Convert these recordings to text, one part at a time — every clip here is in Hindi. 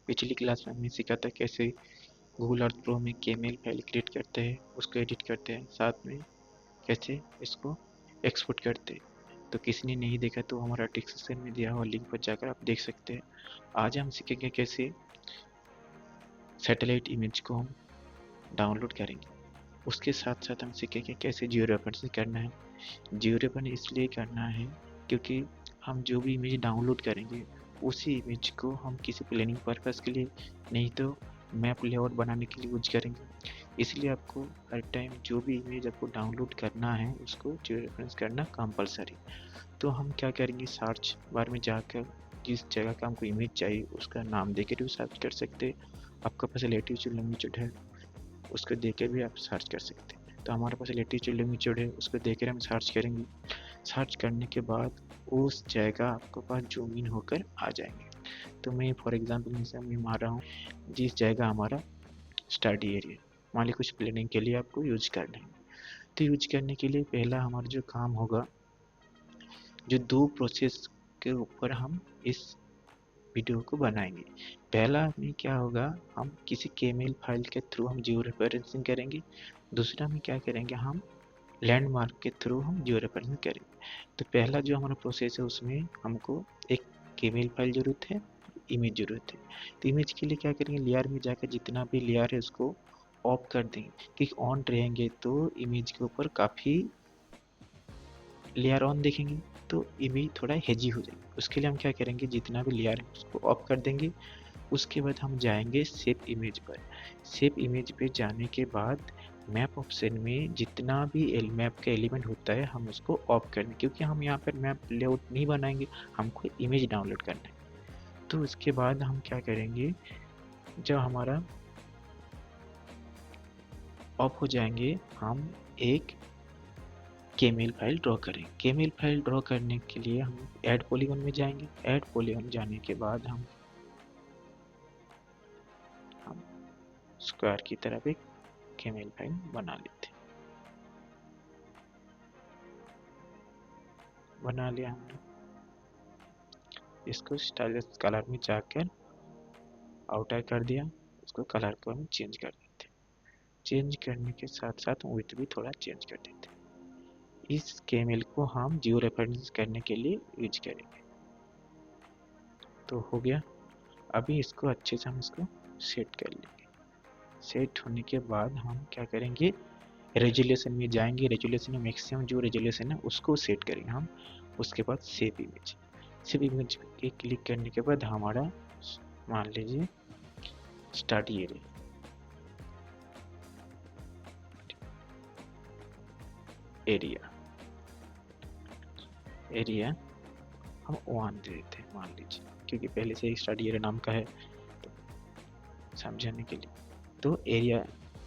पिछली क्लास में हमने सीखा था कैसे गूगल अर्थ प्रो में केमेल फाइल क्रिएट करते हैं, उसको एडिट करते हैं, साथ में कैसे इसको एक्सपोर्ट करते हैं। तो किसी ने नहीं देखा तो हमारा डिस्क्रिप्शन में दिया हुआ लिंक पर जाकर आप देख सकते हैं। आज हम सीखेंगे कैसे सैटेलाइट इमेज को हम डाउनलोड करेंगे। उसके साथ साथ हम सीखेंगे कैसे जियो रेफरेंस करना है। जियो रेफरेंस इसलिए करना है क्योंकि हम जो भी इमेज डाउनलोड करेंगे उसी इमेज को हम किसी प्लानिंग पर्पस के लिए, नहीं तो मैप लेआउट बनाने के लिए यूज करेंगे। इसलिए आपको हर टाइम जो भी इमेज आपको डाउनलोड करना है उसको जियो रेफरेंस करना कंपलसरी। तो हम क्या करेंगे, सर्च बार में जाकर जिस जगह का हमको इमेज चाहिए उसका नाम देकर भी सर्च कर सकते हैं। आपका पास लैटिट्यूड लॉन्गिट्यूड है उसको देकर भी आप सर्च कर सकते हैं। तो हमारे पास लैटिट्यूड लॉन्गिट्यूड है, उसको देकर हम सर्च करेंगे। सर्च करने के बाद उस जगह आपके पास जूम इन होकर आ जाएंगे। तो मैं फॉर एग्जांपल जैसे मैं मार रहा हूँ जिस जगह हमारा स्टडी एरिया, मान ली कुछ प्लानिंग के लिए आपको यूज करना है। तो यूज करने के लिए पहला हमारा जो काम होगा, जो दो प्रोसेस के ऊपर हम इस वीडियो को बनाएंगे। पहला में क्या होगा, हम किसी केमेल फाइल के थ्रू हम जियो रेफरेंसिंग करेंगे। दूसरा में क्या करेंगे, हम लैंडमार्क के थ्रू हम जियो रेफरेंसिंग करेंगे। तो पहला जो हमारा प्रोसेस है उसमें हमको एक केमेल फाइल जरूरत है, इमेज जरूरत है। तो इमेज के लिए क्या करेंगे, लेयर में जाकर जितना भी लेयर है उसको ऑफ कर देंगे, क्योंकि ऑन रहेंगे तो इमेज के ऊपर काफ़ी लेयर ऑन देखेंगे तो इमेज थोड़ा हेजी हो जाएगी। उसके लिए हम क्या करेंगे, जितना भी लेयर है उसको ऑफ कर देंगे। उसके बाद हम जाएंगे सेव इमेज पर। सेव इमेज पे जाने के बाद मैप ऑप्शन में जितना भी मैप का एलिमेंट होता है हम उसको ऑफ कर दें, क्योंकि हम यहाँ पर मैप लेआउट नहीं बनाएंगे, हमको इमेज डाउनलोड करना है। तो उसके बाद हम क्या करेंगे, जब हमारा ऑफ हो जाएंगे हम एक केमेल फाइल ड्रॉ करें। केमेल फाइल ड्रॉ करने के लिए हम ऐड पॉलीगॉन में जाएंगे। ऐड पॉलीगॉन जाने के बाद हम स्क्वायर की तरफ एक केमेल फाइल बना लेते हैं। बना लिया हमने। इसको स्टाइलिश कलर में जाकर आउटर कर दिया। इसको कलर को हम चेंज कर देते हैं। चेंज करने के साथ साथ विड्थ भी थोड़ा चेंज कर देते हैं। इस केमेल को हम जियो रेफरेंस करने के लिए यूज करेंगे। तो हो गया। अभी इसको अच्छे से हम इसको सेट कर लेंगे। सेट होने के बाद हम क्या करेंगे, रेजोल्यूशन में जाएंगे। रेजोल्यूशन में मैक्सिमम जो रेजोल्यूशन है उसको सेट करेंगे हम। उसके बाद सेव इमेज। सेव इमेज पे क्लिक करने के बाद हमारा मान लीजिए स्टडी एरिया हम 1 दे देते हैं मान लीजिए, क्योंकि पहले से ही स्टडी एरिया नाम का है तो समझाने के लिए। तो एरिया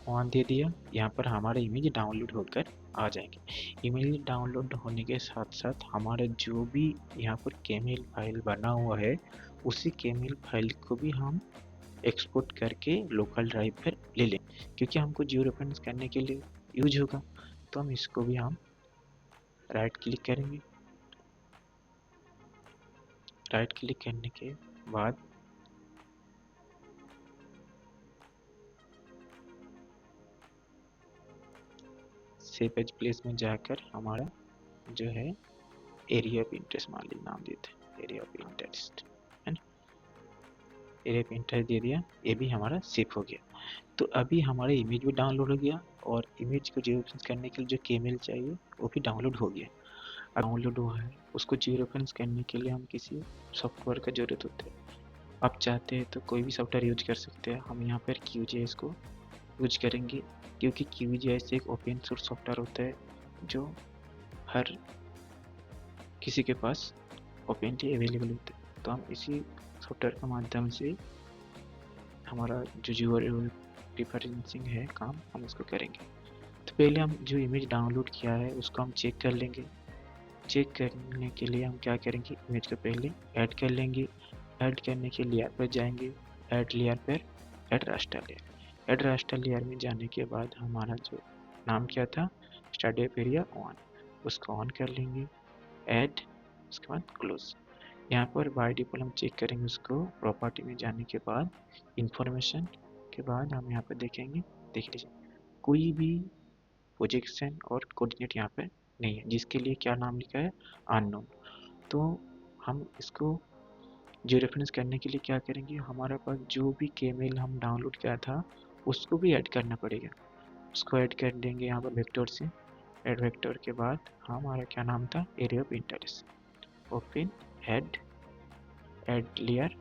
1 दे दिया। यहाँ पर हमारा इमेज डाउनलोड होकर आ जाएंगे। इमेज डाउनलोड होने के साथ साथ हमारा जो भी यहाँ पर केमेल फाइल बना हुआ है उसी केमेल फाइल को भी हम एक्सपोर्ट करके लोकल ड्राइव पर ले लें, क्योंकि हमको जियो रेफरेंस करने के लिए यूज होगा। तो हम इसको भी हम राइट क्लिक करेंगे। राइट क्लिक करने के बाद सेव एज प्लेस में जाकर हमारा जो है एरिया ऑफ इंटरेस्ट मान लीजिए नाम देते हैं, एरिया ऑफ इंटरेस्ट है ना। एरिया ऑफ इंटरेस्ट दे दिया, ये भी हमारा सेव हो गया। तो अभी हमारा इमेज भी डाउनलोड हो गया और इमेज को जियो रेफरेंस करने के लिए जो केमेल चाहिए वो भी डाउनलोड हो गया। अब डाउनलोड हुआ है, उसको जियो रेफरेंस करने के लिए हम किसी सॉफ्टवेयर का जरूरत होता है। आप चाहते हैं तो कोई भी सॉफ्टवेयर यूज कर सकते हैं। हम यहाँ पर QGIS को यूज करेंगे, क्योंकि QGIS एक ओपन सोर्स सॉफ्टवेयर होता है जो हर किसी के पास ओपनली अवेलेबल होता है। तो हम इसी सॉफ्टवेयर के माध्यम से हमारा जो जियो रेफरेंसिंग है काम हम उसको करेंगे। तो पहले हम जो इमेज डाउनलोड किया है उसको हम चेक कर लेंगे। चेक करने के लिए हम क्या करेंगे, इमेज को पहले ऐड कर लेंगे। ऐड करने के लेयर पर जाएंगे। ऐड लेयर पर add raster layer. Add raster layer में जाने के बाद हमारा जो नाम क्या था, स्टडी एरिया 1, उसको ऑन कर लेंगे। ऐड, उसके बाद क्लोज। यहाँ पर बाय डिफ़ॉल्ट हम चेक करेंगे उसको प्रॉपर्टी में जाने के बाद, इंफॉर्मेशन के बाद हम यहाँ पर देखेंगे, देख लीजिए कोई भी प्रोजेक्शन और कोऑर्डिनेट यहाँ पे नहीं है, जिसके लिए क्या नाम लिखा है, अननोन। तो हम इसको जो रेफरेंस करने के लिए क्या करेंगे, हमारे पास जो भी केमेल हम डाउनलोड किया था उसको भी ऐड करना पड़ेगा। उसको ऐड कर देंगे यहाँ पर वेक्टर से। ऐड वेक्टर के बाद हमारा क्या नाम था, area of interest. Open head add layer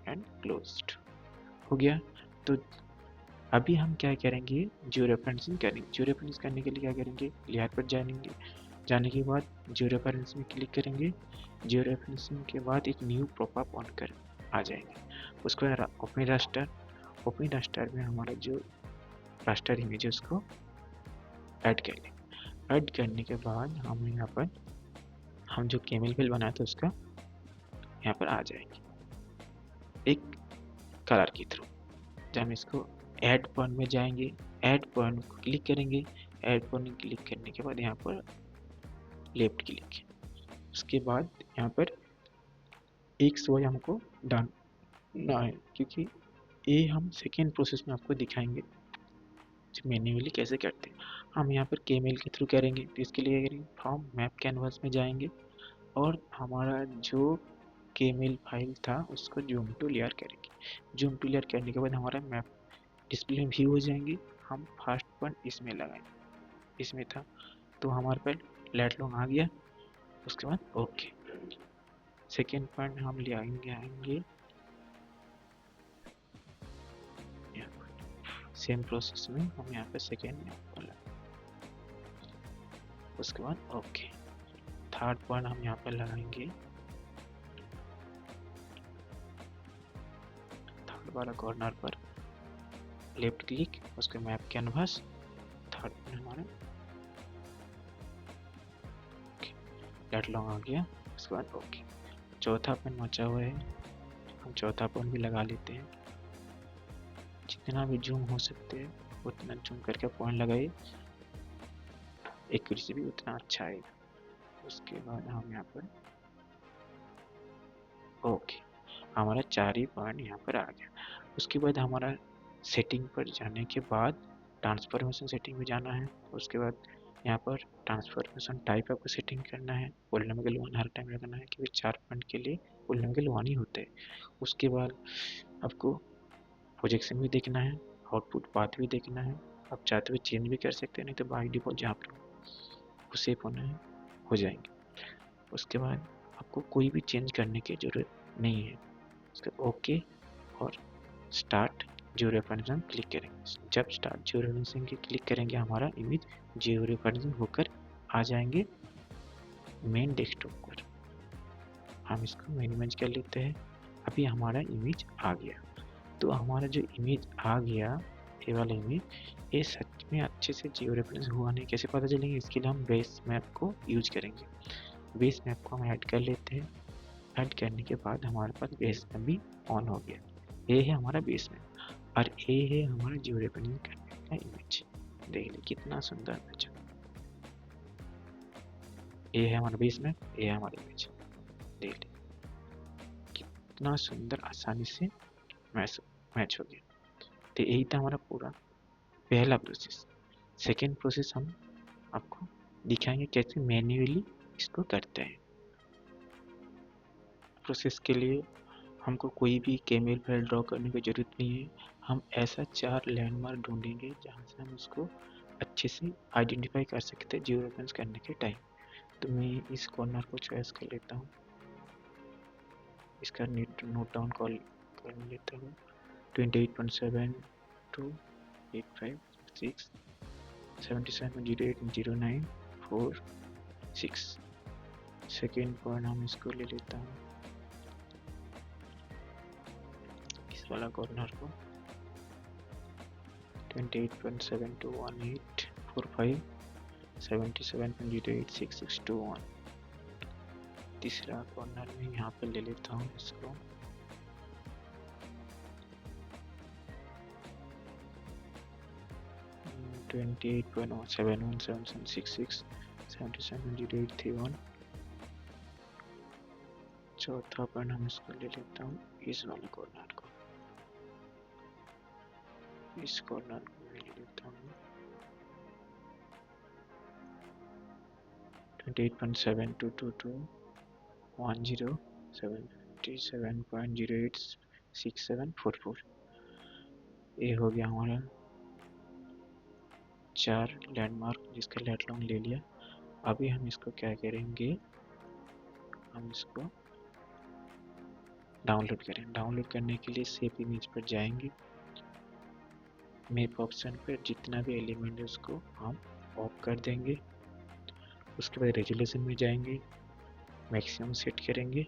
and closed हो गया। तो अभी हम क्या करेंगे, जियो रेफरेंसिंग करेंगे। जियो रेफरेंस करने के लिए क्या करेंगे, लेयर पर जाएंगे, जाने के बाद जियो रेफरेंस में क्लिक करेंगे। जियो रेफरेंसिंग के बाद एक न्यू पॉपअप ऑन कर आ जाएंगे। उसको ओपन रास्टर, ओपन रास्टर में हमारा जो रास्टर इमेज है उसको ऐड कर लें। ऐड करने के बाद हम यहाँ पर हम जो केमल फाइल बनाया था उसका यहाँ पर आ जाएंगे एक कलर के थ्रू। जब हम इसको ऐड पॉइंट में जाएंगे, ऐड पॉइंट को क्लिक करेंगे। ऐड पॉइंट क्लिक करने के बाद यहाँ पर लेफ्ट क्लिक, उसके बाद यहाँ पर एक सो हमको डालना है, क्योंकि ये हम सेकेंड प्रोसेस में आपको दिखाएंगे मैन्युअली कैसे करते हैं। हम यहाँ पर केमेल के थ्रू करेंगे, तो इसके लिए करेंगे फ्रॉम मैप कैनवास में जाएंगे और हमारा जो केमेल फाइल था उसको जूम टू लेयर करेंगे। जूम टू लेयर करने के बाद हमारा मैप डिस्प्ले में व्यू हो जाएंगे। हम फर्स्ट पॉइंट इसमें लगाएंगे, इसमें था तो हमारे पास लेट लॉन्ग आ गया। उसके बाद ओके, सेकेंड पॉइंट हम ले आएंगे सेम प्रोसेस में हम यहाँ पे सेकेंड उसके बाद ओके। थर्ड पॉइंट हम यहाँ पर लगाएंगे थर्ड वाला कॉर्नर पर, लेफ्ट क्लिक, उसके मैप कैनवास, थर्ड पॉइंट हमारा लेट लॉन्ग आ गया। उसके बाद ओके। चौथा पॉइंट बचा हुआ है, हम चौथा पॉइंट भी लगा लेते हैं। जितना भी जूम हो सकते हैं उतना जूम करके पॉइंट लगाइए, एक्यूरेसी भी उतना अच्छा आएगा। उसके बाद हम यहाँ पर ओके, हमारा 4 ही पॉइंट यहाँ पर आ गया। उसके बाद हमारा सेटिंग पर जाने के बाद ट्रांसफॉर्मेशन सेटिंग में जाना है। उसके बाद यहाँ पर ट्रांसफॉर्मेशन टाइप आपको सेटिंग करना है, पॉलिनॉमियल 1 हर टाइम रखना है, क्योंकि 4 पॉइंट के लिए पॉलिनॉमियल 1 ही होते हैं। उसके बाद आपको प्रोजेक्शन भी देखना है, आउटपुट पाथ भी देखना है। आप चाहते हुए चेंज भी कर सकते हैं, नहीं तो बाय डिफॉल्ट जहाँ पर सेव होना है हो जाएंगे। उसके बाद आपको कोई भी चेंज करने की ज़रूरत नहीं है। उसके ओके और स्टार्ट जियो रेफरेंसिंग क्लिक करेंगे। जब स्टार्ट जियो रेफरेंसिंग की क्लिक करेंगे हमारा इमेज जियो रेफरेंसिंग होकर आ जाएंगे मेन डेस्कटॉप पर। हम इसको मिनिमाइज कर लेते हैं। अभी हमारा इमेज आ गया। तो हमारा जो इमेज आ गया, ये वाला इमेज, ये सच में अच्छे से जियो रेफरेंस हुआ नहीं कैसे पता चलेंगे, इसके लिए हम बेस मैप को यूज करेंगे। बेस मैप को हम ऐड कर लेते हैं। ऐड करने के बाद हमारे पास बेस मैप भी ऑन हो गया। ये है हमारा बेस मैप और ये है हमारा जियो रेफरेंस करने का इमेज। देख लीजिए कितना सुंदर इमेज। ये है हमारा बेस मैप, ये है हमारा इमेज। देख लीजिए कितना सुंदर आसानी से मैच हो गया। तो यही था हमारा पूरा पहला प्रोसेस। सेकेंड प्रोसेस हम आपको दिखाएंगे कैसे मैन्युअली इसको करते हैं। प्रोसेस के लिए हमको कोई भी केमेल फाइल ड्रॉ करने की ज़रूरत नहीं है। हम ऐसा 4 लैंडमार्क ढूंढेंगे जहाँ से हम उसको अच्छे से आइडेंटिफाई कर सकते हैं जियो रेफरेंस करने के टाइम। तो मैं इस कॉर्नर को चॉइस कर लेता हूँ, इसका नोट डाउन कर लेता हूँ 28.7 to 856 77080946। सेकेंड पॉइंट हम इसको ले लेता हूँ, इस वाला कॉर्नर को 28.7 to 1845 77.086621। तीसरा कॉर्नर में यहाँ पे ले लेता हूँ इसको 28.717766 77.0831। चौथा पॉइंट हम इसको ले लेता हूँ, इस वाले कॉर्नर को, इस कॉर्नर को मैं ले लेता हूँ 28.7221077.086744। ये हो गया हमारा 4 लैंडमार्क जिसका लेट लॉन्ग ले लिया। अभी हम इसको क्या करेंगे, हम इसको डाउनलोड करें। डाउनलोड करने के लिए सेव इमेज पर जाएंगे, मैप ऑप्शन पर जितना भी एलिमेंट है उसको हम ऑफ कर देंगे। उसके बाद रेजोल्यूशन में जाएंगे, मैक्सिमम सेट करेंगे।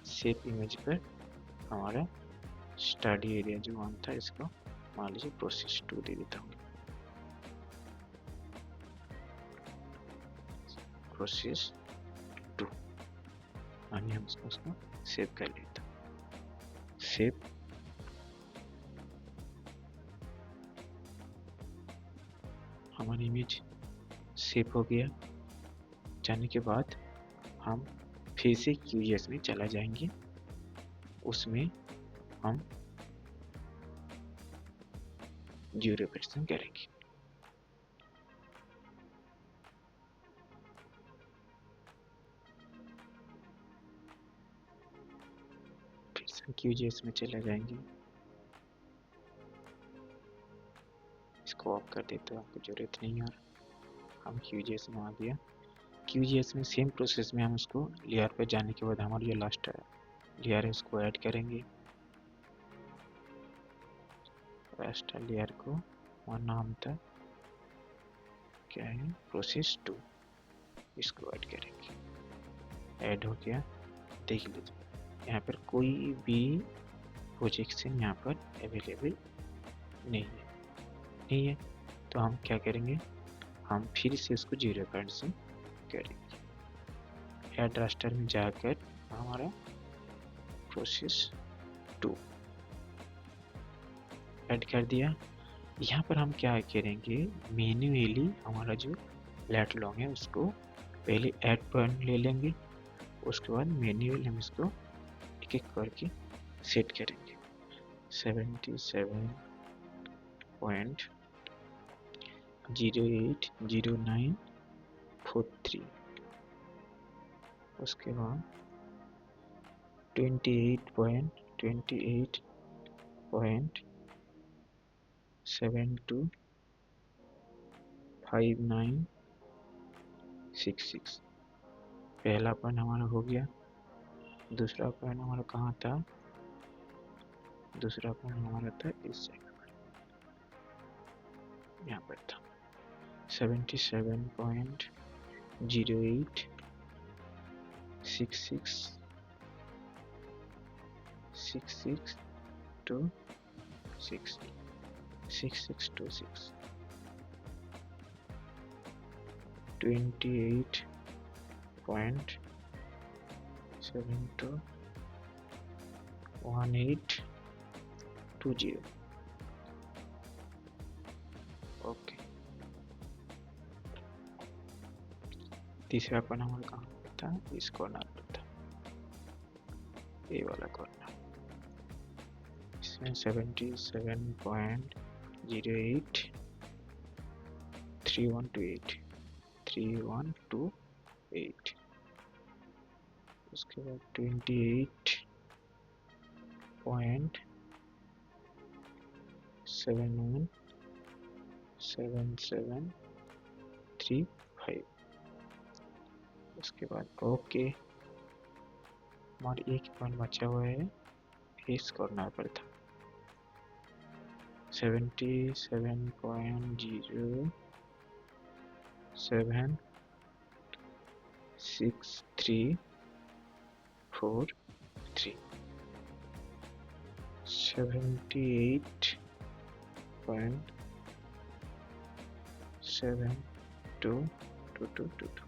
सेव इमेज पर हमारा स्टडी एरिया जो वन था इसको मान लीजिए प्रोसेस 2 दे देता हूँ, प्रोसेस 2 यानी हम उसको सेव कर लेता हूँ। सेव, हमारी इमेज सेव हो गया। जाने के बाद हम फिर से QGIS में चला जाएंगे, उसमें हम जीरो ऑपरेशन करेंगे। फिर से QGIS में चले जाएंगे, इसको ऑफ कर देते हैं, आपको जरूरत नहीं है। हम QGIS में आ गया। QGIS में सेम प्रोसेस में हम उसको लेयर पर जाने के बाद हमारा जो लास्ट लेयर है उसको ऐड करेंगे। लास्ट लेयर को और नाम था क्या है, प्रोसेस 2, इसको ऐड करेंगे। ऐड हो गया, देख लीजिए यहाँ पर कोई भी प्रोजेक्शन यहाँ पर अवेलेबल नहीं है। तो हम क्या करेंगे, हम फिर से उसको जीरो पॉइंट से करेंगे। ऐड रास्टर में जाकर हमारा प्रोसेस 2 ऐड कर दिया। यहाँ पर हम क्या करेंगे, मैन्युअली हमारा जो लेट लॉन्ग है उसको पहले ऐड पॉइंट ले लेंगे, उसके बाद मैन्युअली हम इसको एक एक करके सेट करेंगे। 77.080943, उसके बाद 28.28.725966। पहला पॉइंट हमारा हो गया। दूसरा पॉइंट हमारा कहाँ था, दूसरा पॉइंट हमारा था इस जगह पर, यहाँ पर था 77.08666626 28.721820। ओके, तीसरा पॉइंट हमारा कहाँ पर था, इस कॉर्नर पर था, ये वाला कॉर्नर। इसमें 77.083128 उसके बाद 28.717735। उसके बाद ओके, हमारा एक पॉइंट बचा हुआ है, इस कॉर्नर पर था 77.0763343 78.722222।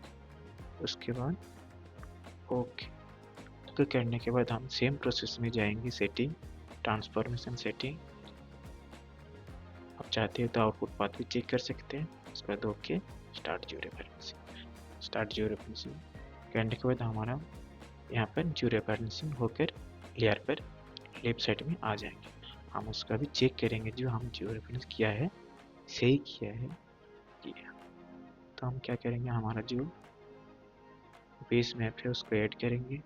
उसके बाद ओके करने के बाद हम सेम प्रोसेस में जाएंगे, सेटिंग, ट्रांसफॉर्मेशन सेटिंग। आप चाहते हो तो आउटपुट पाथ भी चेक कर सकते हैं। उसके बाद okay, start zero reference. Start zero reference करने के बाद हमारा यहाँ पर जो रेफरेंसिंग होकर लेयर पर लेफ्ट साइड में आ जाएंगे। हम उसका भी चेक करेंगे जो हम जो रेफरेंस किया है सही किया है किया। तो हम क्या करेंगे, हमारा जो बेस मैप है उसको ऐड करेंगे।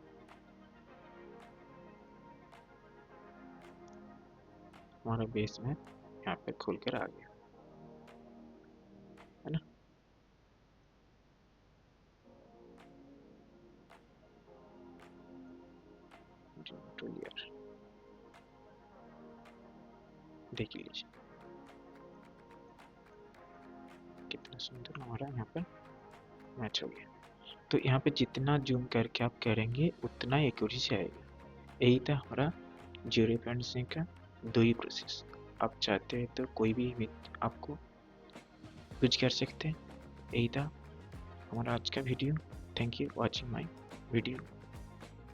हमारा बेस मैप यहाँ पे खुल कर आ गया है ना। टू लेयर देख लीजिए कितना सुंदर हमारा यहाँ पर मैच हो गया। तो यहाँ पे जितना जूम करके आप करेंगे उतना एक्यूरेसी आएगा। यही था हमारा जियो रेफरेंसिंग का दो ही प्रोसेस। आप चाहते हैं तो कोई भी इमेज आपको यूज कर सकते हैं। यही था हमारा आज का video. Thank you watching my video.